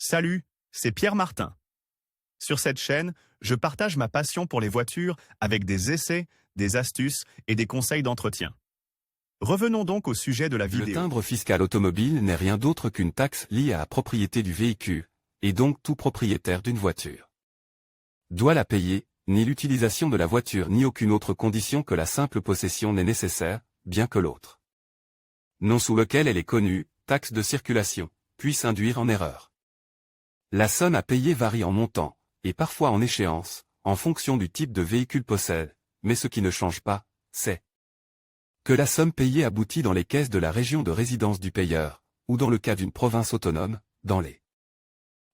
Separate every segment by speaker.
Speaker 1: Salut, c'est Pierre Martin. Sur cette chaîne, je partage ma passion pour les voitures avec des essais, des astuces et des conseils d'entretien. Revenons donc au sujet de la vidéo.
Speaker 2: Le timbre fiscal automobile n'est rien d'autre qu'une taxe liée à la propriété du véhicule, et donc tout propriétaire d'une voiture doit la payer, ni l'utilisation de la voiture ni aucune autre condition que la simple possession n'est nécessaire, bien que l'autre nom sous lequel elle est connue, taxe de circulation, puisse induire en erreur. La somme à payer varie en montant, et parfois en échéance, en fonction du type de véhicule possède, mais ce qui ne change pas, c'est que la somme payée aboutit dans les caisses de la région de résidence du payeur, ou dans le cas d'une province autonome, dans les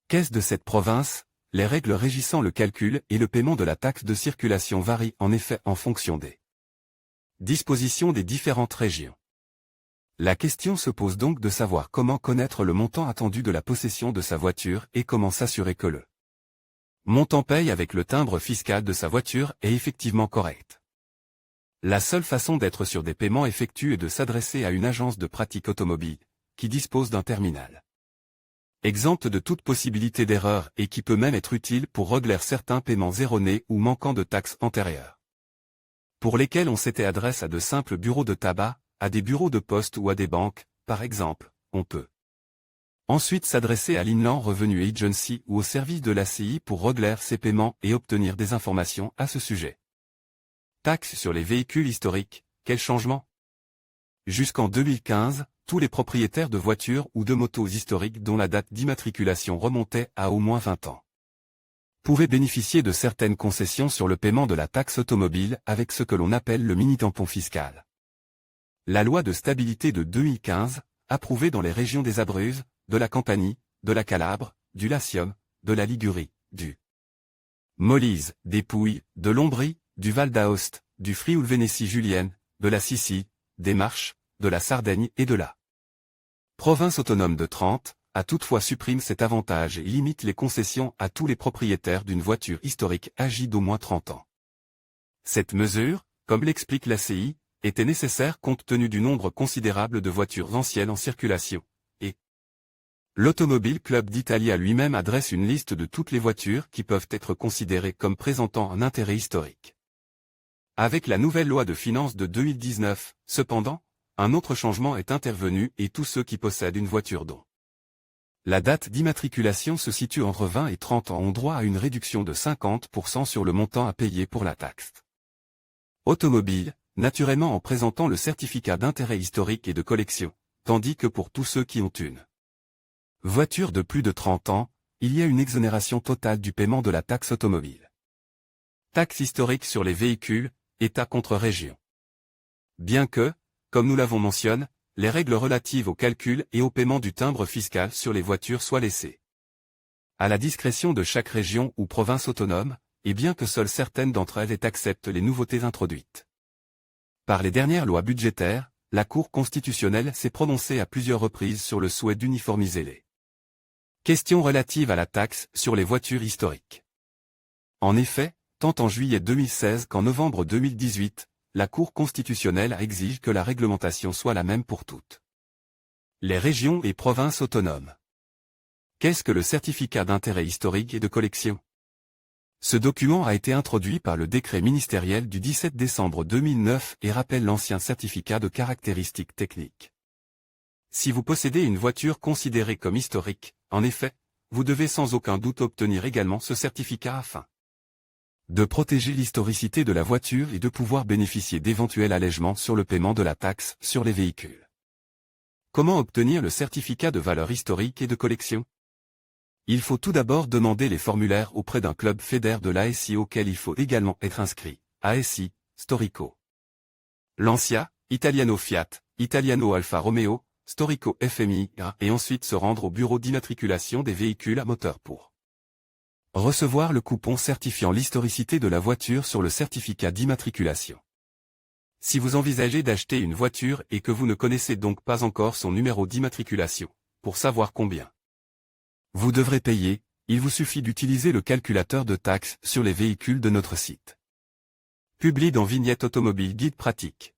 Speaker 2: caisses de cette province. Les règles régissant le calcul et le paiement de la taxe de circulation varient en effet en fonction des dispositions des différentes régions. La question se pose donc de savoir comment connaître le montant attendu de la possession de sa voiture et comment s'assurer que le montant paye avec le timbre fiscal de sa voiture est effectivement correct. La seule façon d'être sûr des paiements effectués est de s'adresser à une agence de pratique automobile, qui dispose d'un terminal exempte de toute possibilité d'erreur et qui peut même être utile pour régler certains paiements erronés ou manquant de taxes antérieures, pour lesquels on s'était adressé à de simples bureaux de tabac, à des bureaux de poste ou à des banques, par exemple. On peut ensuite s'adresser à l'Inland Revenue Agency ou au service de l'ACI pour régler ces paiements et obtenir des informations à ce sujet. Taxe sur les véhicules historiques, quel changement? Jusqu'en 2015, tous les propriétaires de voitures ou de motos historiques dont la date d'immatriculation remontait à au moins 20 ans pouvaient bénéficier de certaines concessions sur le paiement de la taxe automobile avec ce que l'on appelle le mini-tampon fiscal. La loi de stabilité de 2015, approuvée dans les régions des Abruzzes, de la Campanie, de la Calabre, du Latium, de la Ligurie, du Molise, des Pouilles, de l'Ombrie, du Val d'Aoste, du Friuli-Vénétie Julienne, de la Sicile, des Marches, de la Sardaigne et de la province autonome de Trente, a toutefois supprime cet avantage et limite les concessions à tous les propriétaires d'une voiture historique âgée d'au moins 30 ans. Cette mesure, comme l'explique l'ACI, était nécessaire compte tenu du nombre considérable de voitures anciennes en circulation, et l'Automobile Club d'Italia lui-même adresse une liste de toutes les voitures qui peuvent être considérées comme présentant un intérêt historique. Avec la nouvelle loi de finances de 2019, cependant, un autre changement est intervenu et tous ceux qui possèdent une voiture dont la date d'immatriculation se situe entre 20 et 30 ans ont droit à une réduction de 50% sur le montant à payer pour la taxe automobile, naturellement en présentant le certificat d'intérêt historique et de collection, tandis que pour tous ceux qui ont une voiture de plus de 30 ans, il y a une exonération totale du paiement de la taxe automobile. Taxe historique sur les véhicules, État contre région. Bien que, comme nous l'avons mentionné, les règles relatives au calcul et au paiement du timbre fiscal sur les voitures soient laissées à la discrétion de chaque région ou province autonome, et bien que seules certaines d'entre elles acceptent les nouveautés introduites par les dernières lois budgétaires, la Cour constitutionnelle s'est prononcée à plusieurs reprises sur le souhait d'uniformiser les questions relatives à la taxe sur les voitures historiques. En effet, tant en juillet 2016 qu'en novembre 2018, la Cour constitutionnelle exige que la réglementation soit la même pour toutes les régions et provinces autonomes. Qu'est-ce que le certificat d'intérêt historique et de collection? Ce document a été introduit par le décret ministériel du 17 décembre 2009 et rappelle l'ancien certificat de caractéristiques techniques. Si vous possédez une voiture considérée comme historique, en effet, vous devez sans aucun doute obtenir également ce certificat afin de protéger l'historicité de la voiture et de pouvoir bénéficier d'éventuels allègements sur le paiement de la taxe sur les véhicules. Comment obtenir le certificat de valeur historique et de collection? Il faut tout d'abord demander les formulaires auprès d'un club fédère de l'ASI auquel il faut également être inscrit, ASI, Storico Lancia, Italiano Fiat, Italiano Alfa Romeo, Storico FMI, et ensuite se rendre au bureau d'immatriculation des véhicules à moteur pour recevoir le coupon certifiant l'historicité de la voiture sur le certificat d'immatriculation. Si vous envisagez d'acheter une voiture et que vous ne connaissez donc pas encore son numéro d'immatriculation, pour savoir combien vous devrez payer, il vous suffit d'utiliser le calculateur de taxes sur les véhicules de notre site. Publié dans Vignette Automobile Guide Pratique.